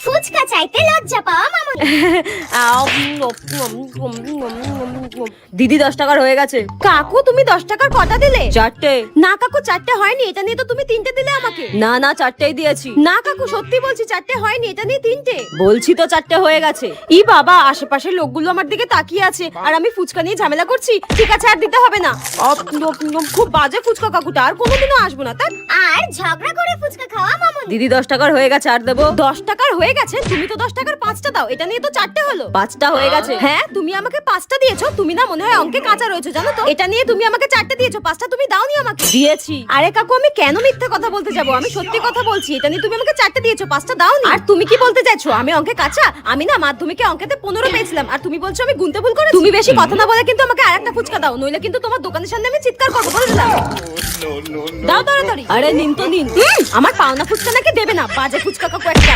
ফুচকা চাইতে লজ্জা পাওয়া মামুনি। দিদি 10 টাকার হয়ে গেছে। কাকু তুমি 10 টাকার কটা দিলে? 4টে। না কাকু 4টে হয়নি, এটা নিয়ে তো তুমি 3টে দিলে আমাকে। না না 4টেই দিয়েছি। না কাকু সত্যি বলছি 4টে হয়নি, এটা নিয়ে 3টে। বলছি তো 4টে হয়ে গেছে। ই বাবা, আশেপাশের লোকগুলো আমার দিকে তাকিয়ে আছে আর আমি ফুচকা নিয়ে ঝামেলা করছি। ঠিক আছে আর দিতে হবে না। খুব বাজে ফুচকা কাকুটা, আর কোনোদিনও আসবো না। তাই আর ঝগড়া করে ফুচকা খাওয়া মামুনি। দিদি 10 টাকার হয়ে গেছে, আর দেবো? 10 টাকার হয়ে গেছে? তুমি তো 10 টাকার 5টা দাও, এটা নিয়ে তো 4টে হলো। 5টা হয়ে গেছে। হ্যাঁ তুমি আমাকে 5টা দিয়েছো, তুমি না মনে হয় অঙ্কে কাঁচা রয়েছো জানো তো। এটা নিয়ে তুমি আমাকে 4টে দিয়েছো, 5টা তুমি দাওনি আমাকে। দিয়েছি। আরে কাকু আমি কেন মিথ্যা কথা বলতে যাবো, আমি সত্যি কথা বলছি। এটা নিয়ে তুমি আমাকে 4টে দিয়েছো, 5টা দাওনি। আর তুমি কি বলতে চাইছো আমি অঙ্কে কাঁচা? আমি না মাধ্যমিকে অঙ্কেতে 15 পেয়েছিলাম, আর তুমি বলছো আমি গুনতে ভুল করেছি। তুমি বেশি কথা না বলে কিন্তু আমাকে আরেকটা ফুচকা দাও, নইলে কিন্তু তোমার দোকানের সামনে আমি চিৎকার করবো, বলে দিলাম। দাও তাড়াতাড়ি। আরে নিন তো নিন। আমার পাওনা ফুচকা নাকি দেবে না, বাজে ফুচকা কাকু একটা।